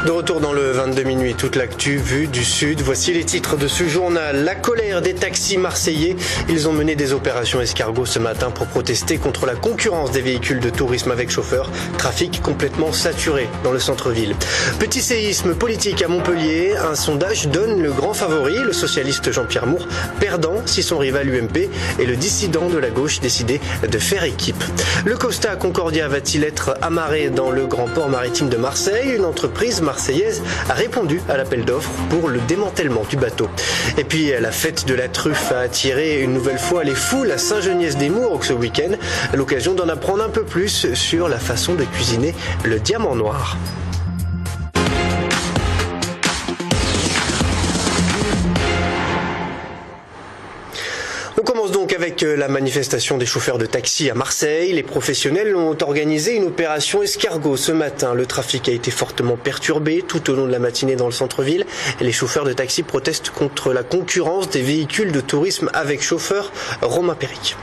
De retour dans le 22 minuit, toute l'actu vue du Sud. Voici les titres de ce journal. La colère des taxis marseillais. Ils ont mené des opérations escargots ce matin pour protester contre la concurrence des véhicules de tourisme avec chauffeur. Trafic complètement saturé dans le centre-ville. Petit séisme politique à Montpellier. Un sondage donne le grand favori, le socialiste Jean-Pierre Moore, perdant si son rival UMP et le dissident de la gauche décidé de faire équipe. Le Costa Concordia va-t-il être amarré dans le grand port maritime de Marseille? Une entreprise marseillaise a répondu à l'appel d'offres pour le démantèlement du bateau. Et puis la fête de la truffe a attiré une nouvelle fois les foules à Saint-Geniès-des-Mours ce week-end. L'occasion d'en apprendre un peu plus sur la façon de cuisiner le diamant noir. On commence donc avec la manifestation des chauffeurs de taxi à Marseille. Les professionnels ont organisé une opération escargot ce matin. Le trafic a été fortement perturbé tout au long de la matinée dans le centre-ville. Les chauffeurs de taxi protestent contre la concurrence des véhicules de tourisme avec chauffeur. Romain Péric.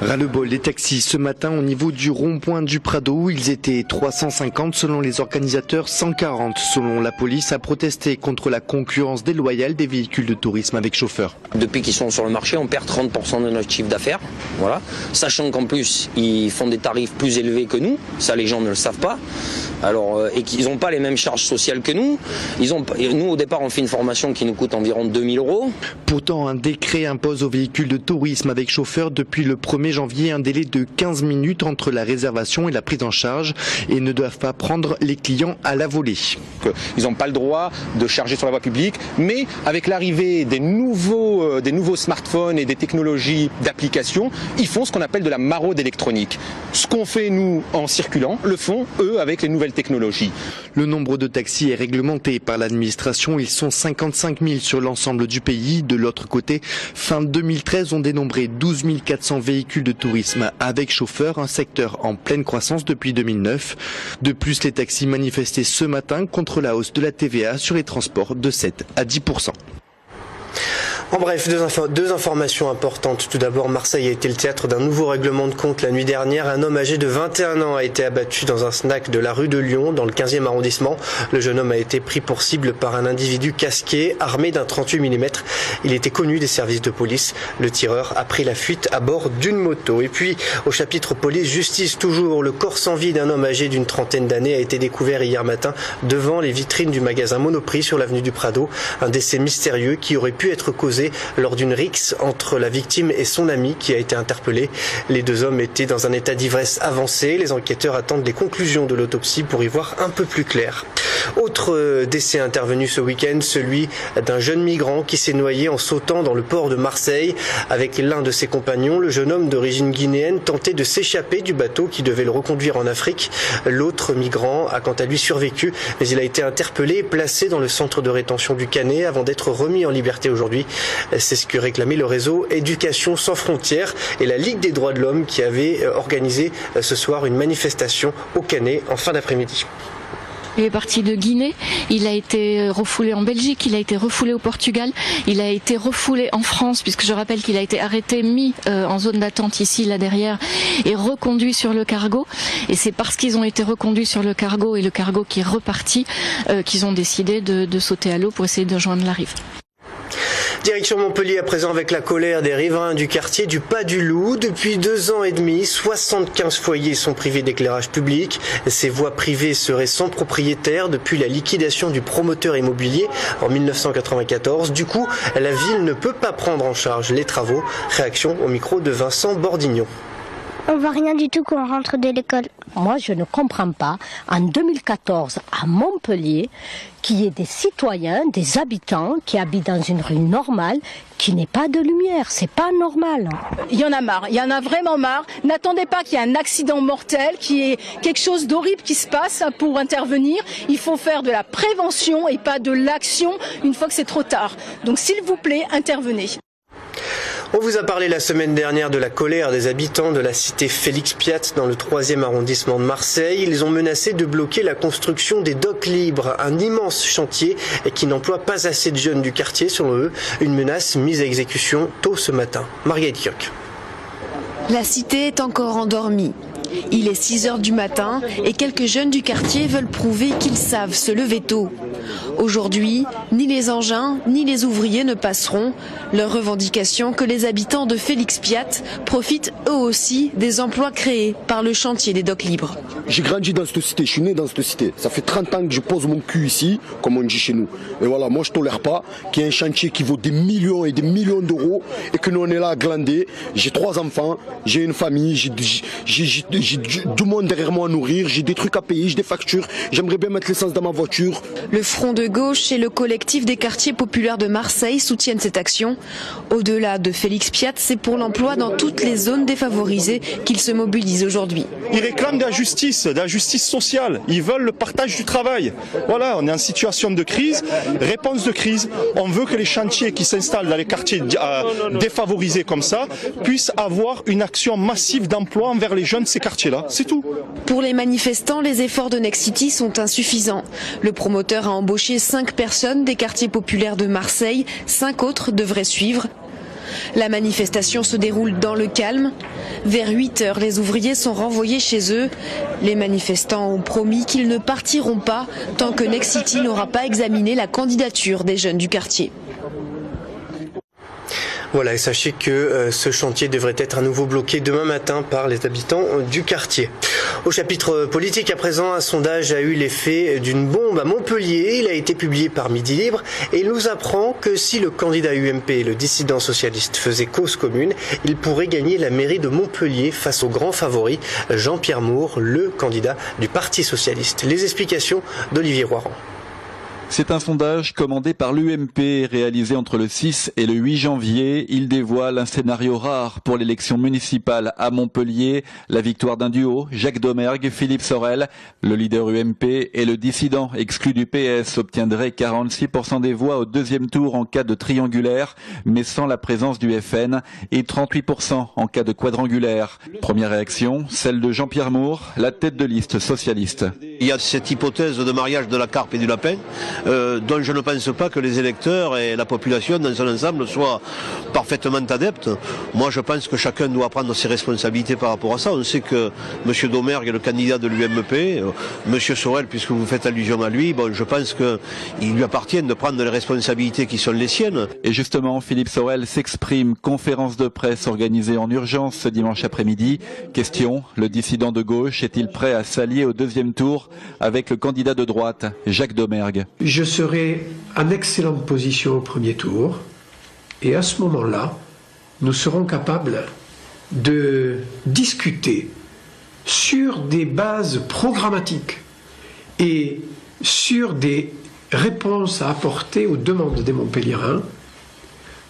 Ras-le-bol des taxis ce matin au niveau du rond-point du Prado. Ils étaient 350 selon les organisateurs, 140 selon la police, à protester contre la concurrence déloyale des véhicules de tourisme avec chauffeur. Depuis qu'ils sont sur le marché, on perd 30% de notre chiffre d'affaires. Voilà. Sachant qu'en plus, ils font des tarifs plus élevés que nous. Ça, les gens ne le savent pas. Alors, et qu'ils n'ont pas les mêmes charges sociales que nous. Nous, au départ, on fait une formation qui nous coûte environ 2000 €. Pourtant, un décret impose aux véhicules de tourisme avec chauffeur depuis le 1er janvier un délai de 15 minutes entre la réservation et la prise en charge et ne doivent pas prendre les clients à la volée. Ils n'ont pas le droit de charger sur la voie publique, mais avec l'arrivée des nouveaux smartphones et des technologies d'application, ils font ce qu'on appelle de la maraude électronique. Ce qu'on fait nous en circulant, le font eux avec les nouvelles technologies. Le nombre de taxis est réglementé par l'administration. Ils sont 55 000 sur l'ensemble du pays. De l'autre côté, fin 2013, on dénombrait 12 400 véhicules de tourisme avec chauffeur, un secteur en pleine croissance depuis 2009. De plus, les taxis manifestaient ce matin contre la hausse de la TVA sur les transports de 7 à 10%. En bref, deux informations importantes. Tout d'abord, Marseille a été le théâtre d'un nouveau règlement de compte la nuit dernière. Un homme âgé de 21 ans a été abattu dans un snack de la rue de Lyon, dans le 15e arrondissement. Le jeune homme a été pris pour cible par un individu casqué, armé d'un 38 mm. Il était connu des services de police. Le tireur a pris la fuite à bord d'une moto. Et puis, au chapitre police-justice, toujours, le corps sans vie d'un homme âgé d'une trentaine d'années a été découvert hier matin devant les vitrines du magasin Monoprix sur l'avenue du Prado. Un décès mystérieux qui aurait pu être causé lors d'une rixe entre la victime et son ami qui a été interpellé. Les deux hommes étaient dans un état d'ivresse avancé. Les enquêteurs attendent les conclusions de l'autopsie pour y voir un peu plus clair. Autre décès intervenu ce week-end, celui d'un jeune migrant qui s'est noyé en sautant dans le port de Marseille. Avec l'un de ses compagnons, le jeune homme d'origine guinéenne tentait de s'échapper du bateau qui devait le reconduire en Afrique. L'autre migrant a quant à lui survécu, mais il a été interpellé et placé dans le centre de rétention du Canet avant d'être remis en liberté aujourd'hui. C'est ce que réclamait le réseau Éducation sans frontières et la Ligue des droits de l'homme qui avait organisé ce soir une manifestation au Canet en fin d'après-midi. Il est parti de Guinée, il a été refoulé en Belgique, il a été refoulé au Portugal, il a été refoulé en France, puisque je rappelle qu'il a été arrêté, mis en zone d'attente ici, là derrière, et reconduit sur le cargo. Et c'est parce qu'ils ont été reconduits sur le cargo et le cargo qui est reparti qu'ils ont décidé de sauter à l'eau pour essayer de rejoindre la rive. Direction Montpellier à présent avec la colère des riverains du quartier du Pas du Loup. Depuis 2 ans et demi, 75 foyers sont privés d'éclairage public. Ces voies privées seraient sans propriétaire depuis la liquidation du promoteur immobilier en 1994. Du coup, la ville ne peut pas prendre en charge les travaux. Réaction au micro de Vincent Bordignon. On voit rien du tout quand on rentre de l'école. Moi, je ne comprends pas, en 2014, à Montpellier, qu'il y ait des citoyens, des habitants qui habitent dans une rue normale, qui n'ait pas de lumière. C'est pas normal. Il y en a marre, il y en a vraiment marre. N'attendez pas qu'il y ait un accident mortel, qu'il y ait quelque chose d'horrible qui se passe pour intervenir. Il faut faire de la prévention et pas de l'action une fois que c'est trop tard. Donc s'il vous plaît, intervenez. On vous a parlé la semaine dernière de la colère des habitants de la cité Félix Piat dans le 3e arrondissement de Marseille. Ils ont menacé de bloquer la construction des docks libres, un immense chantier qui n'emploie pas assez de jeunes du quartier selon eux. Une menace mise à exécution tôt ce matin. Marguerite Kioch. La cité est encore endormie. Il est 6 h du matin et quelques jeunes du quartier veulent prouver qu'ils savent se lever tôt. Aujourd'hui, ni les engins ni les ouvriers ne passeront. Leur revendication que les habitants de Félix Piat profitent eux aussi des emplois créés par le chantier des docks libres. J'ai grandi dans cette cité, je suis né dans cette cité. Ça fait 30 ans que je pose mon cul ici, comme on dit chez nous. Et voilà, moi je tolère pas qu'il y ait un chantier qui vaut des millions et des millions d'euros et que nous on est là à glander. J'ai 3 enfants, j'ai une famille, j'ai du monde derrière moi à nourrir, j'ai des trucs à payer, j'ai des factures. J'aimerais bien mettre l'essence dans ma voiture. Le Front de gauche et le collectif des quartiers populaires de Marseille soutiennent cette action. Au-delà de Félix Piat, c'est pour l'emploi dans toutes les zones défavorisées qu'ils se mobilisent aujourd'hui. Ils réclament de la justice sociale. Ils veulent le partage du travail. Voilà, on est en situation de crise, réponse de crise. On veut que les chantiers qui s'installent dans les quartiers défavorisés comme ça puissent avoir une action massive d'emploi envers les jeunes de ces quartiers-là. C'est tout. Pour les manifestants, les efforts de Nexity sont insuffisants. Le promoteur a embauché 5 personnes des quartiers populaires de Marseille. 5 autres devraient suivre. La manifestation se déroule dans le calme. Vers 8 h, les ouvriers sont renvoyés chez eux. Les manifestants ont promis qu'ils ne partiront pas tant que Nexity n'aura pas examiné la candidature des jeunes du quartier. Voilà, et sachez que ce chantier devrait être à nouveau bloqué demain matin par les habitants du quartier. Au chapitre politique à présent, un sondage a eu l'effet d'une bombe à Montpellier. Il a été publié par Midi Libre et il nous apprend que si le candidat UMP et le dissident socialiste faisaient cause commune, il pourrait gagner la mairie de Montpellier face au grand favori Jean-Pierre Moore, le candidat du Parti socialiste. Les explications d'Olivier Roiran. C'est un sondage commandé par l'UMP, réalisé entre le 6 et le 8 janvier. Il dévoile un scénario rare pour l'élection municipale à Montpellier. La victoire d'un duo, Jacques Domergue, Philippe Sorel. Le leader UMP et le dissident exclu du PS obtiendraient 46% des voix au deuxième tour en cas de triangulaire, mais sans la présence du FN, et 38% en cas de quadrangulaire. Première réaction, celle de Jean-Pierre Moore, la tête de liste socialiste. Il y a cette hypothèse de mariage de la carpe et du lapin, dont je ne pense pas que les électeurs et la population dans son ensemble soient parfaitement adeptes. Moi je pense que chacun doit prendre ses responsabilités par rapport à ça. On sait que M. Domergue est le candidat de l'UMP, M. Sorel, puisque vous faites allusion à lui, bon, je pense qu'il lui appartient de prendre les responsabilités qui sont les siennes. Et justement, Philippe Sorel s'exprime, conférence de presse organisée en urgence ce dimanche après-midi. Question, le dissident de gauche est-il prêt à s'allier au deuxième tour avec le candidat de droite, Jacques Domergue? Je serai en excellente position au premier tour et à ce moment-là, nous serons capables de discuter sur des bases programmatiques et sur des réponses à apporter aux demandes des Montpelliérains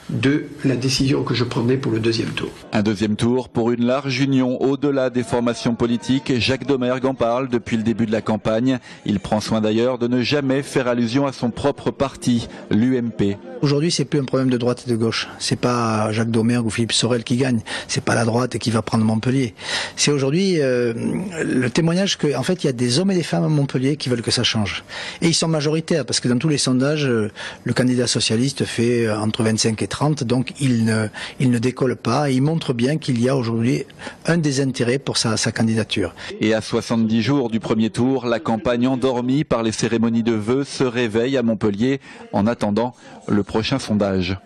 de la décision que je prendrai pour le deuxième tour. Un deuxième tour pour une large union au-delà des formations politiques. Jacques Domergue en parle depuis le début de la campagne. Il prend soin d'ailleurs de ne jamais faire allusion à son propre parti, l'UMP. Aujourd'hui, c'est plus un problème de droite et de gauche. C'est pas Jacques Domergue ou Philippe Sorel qui gagne. C'est pas la droite qui va prendre Montpellier. C'est aujourd'hui le témoignage que, en fait, il y a des hommes et des femmes à Montpellier qui veulent que ça change. Et ils sont majoritaires parce que dans tous les sondages, le candidat socialiste fait entre 25 et 30, donc il ne décolle pas. Et il montre bien qu'il y a aujourd'hui un des intérêts pour sa candidature. Et à 70 jours du premier tour, la campagne endormie par les cérémonies de vœux se réveille à Montpellier en attendant le prochain sondage.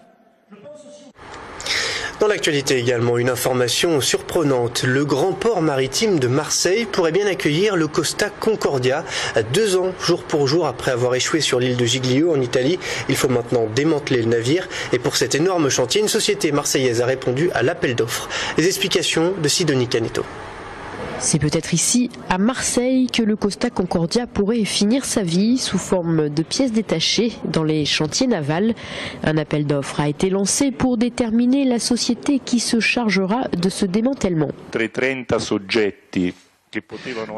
Dans l'actualité également, une information surprenante. Le grand port maritime de Marseille pourrait bien accueillir le Costa Concordia. 2 ans, jour pour jour, après avoir échoué sur l'île de Giglio en Italie. Il faut maintenant démanteler le navire. Et pour cet énorme chantier, une société marseillaise a répondu à l'appel d'offres. Les explications de Sidonie Caneto. C'est peut-être ici, à Marseille, que le Costa Concordia pourrait finir sa vie sous forme de pièces détachées dans les chantiers navals. Un appel d'offres a été lancé pour déterminer la société qui se chargera de ce démantèlement.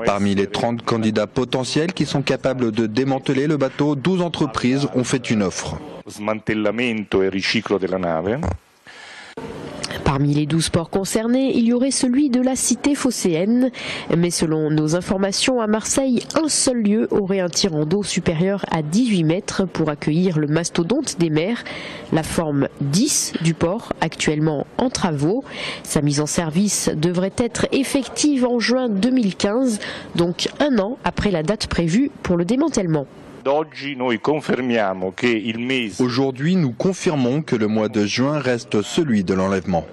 Parmi les 30 candidats potentiels qui sont capables de démanteler le bateau, 12 entreprises ont fait une offre. Parmi les 12 ports concernés, il y aurait celui de la cité phocéenne. Mais selon nos informations, à Marseille, un seul lieu aurait un tirant d'eau supérieur à 18 mètres pour accueillir le mastodonte des mers, la forme 10 du port, actuellement en travaux. Sa mise en service devrait être effective en juin 2015, donc un an après la date prévue pour le démantèlement. Aujourd'hui, nous confirmons que le mois de juin reste celui de l'enlèvement.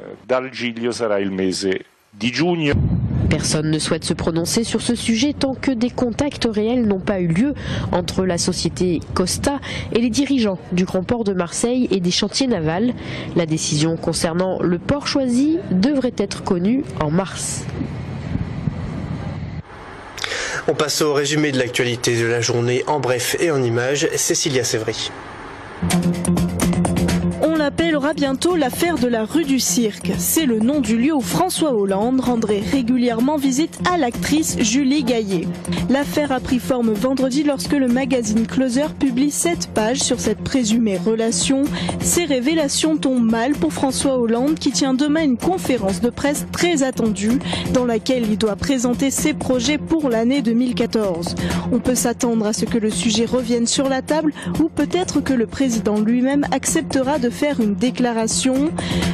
Personne ne souhaite se prononcer sur ce sujet tant que des contacts réels n'ont pas eu lieu entre la société Costa et les dirigeants du Grand Port de Marseille et des chantiers navals. La décision concernant le port choisi devrait être connue en mars. On passe au résumé de l'actualité de la journée en bref et en images. Cécilia Sévry. On l'appellera bientôt l'affaire de la rue du Cirque. C'est le nom du lieu où François Hollande rendrait régulièrement visite à l'actrice Julie Gaillet. L'affaire a pris forme vendredi lorsque le magazine Closer publie 7 pages sur cette présumée relation. Ces révélations tombent mal pour François Hollande qui tient demain une conférence de presse très attendue dans laquelle il doit présenter ses projets pour l'année 2014. On peut s'attendre à ce que le sujet revienne sur la table ou peut-être que le président lui-même acceptera de faire une déclaration.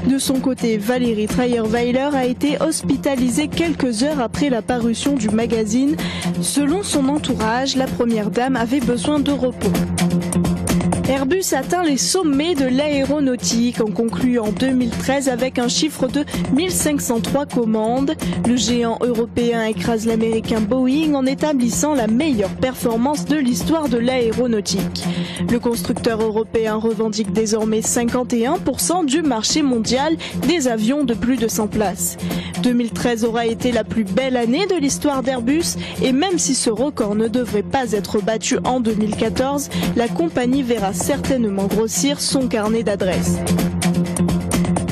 De son côté, Valérie Trierweiler a été hospitalisée quelques heures après la parution du magazine. Selon son entourage, la première dame avait besoin de repos. Airbus atteint les sommets de l'aéronautique en concluant 2013 avec un chiffre de 1503 commandes. Le géant européen écrase l'américain Boeing en établissant la meilleure performance de l'histoire de l'aéronautique. Le constructeur européen revendique désormais 51% du marché mondial des avions de plus de 100 places. 2013 aura été la plus belle année de l'histoire d'Airbus et même si ce record ne devrait pas être battu en 2014, la compagnie verra certainement grossir son carnet d'adresses.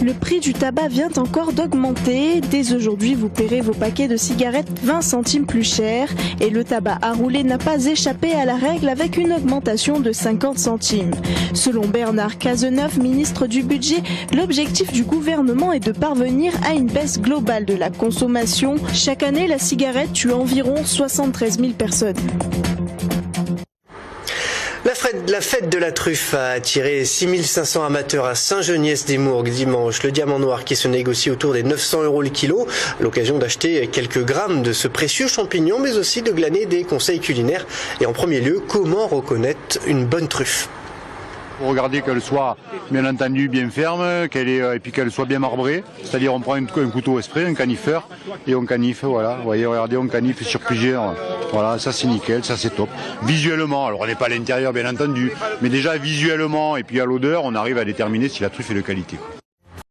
Le prix du tabac vient encore d'augmenter. Dès aujourd'hui, vous paierez vos paquets de cigarettes 20 centimes plus cher. Et le tabac à rouler n'a pas échappé à la règle avec une augmentation de 50 centimes. Selon Bernard Cazeneuve, ministre du Budget, l'objectif du gouvernement est de parvenir à une baisse globale de la consommation. Chaque année, la cigarette tue environ 73 000 personnes. La fête de la truffe a attiré 6500 amateurs à Saint-Geniès-des-Mourgues dimanche. Le diamant noir qui se négocie autour des 900 € le kilo, à l'occasion d'acheter quelques grammes de ce précieux champignon, mais aussi de glaner des conseils culinaires. Et en premier lieu, comment reconnaître une bonne truffe ? Regardez qu'elle soit bien entendu bien ferme, et puis qu'elle soit bien marbrée. C'est-à-dire on prend un couteau exprès, un canifeur, et on caniffe, voilà. Vous voyez, regardez, on caniffe sur plusieurs. Voilà, ça c'est nickel, ça c'est top. Visuellement, alors on n'est pas à l'intérieur bien entendu, mais déjà visuellement et puis à l'odeur, on arrive à déterminer si la truffe est de qualité.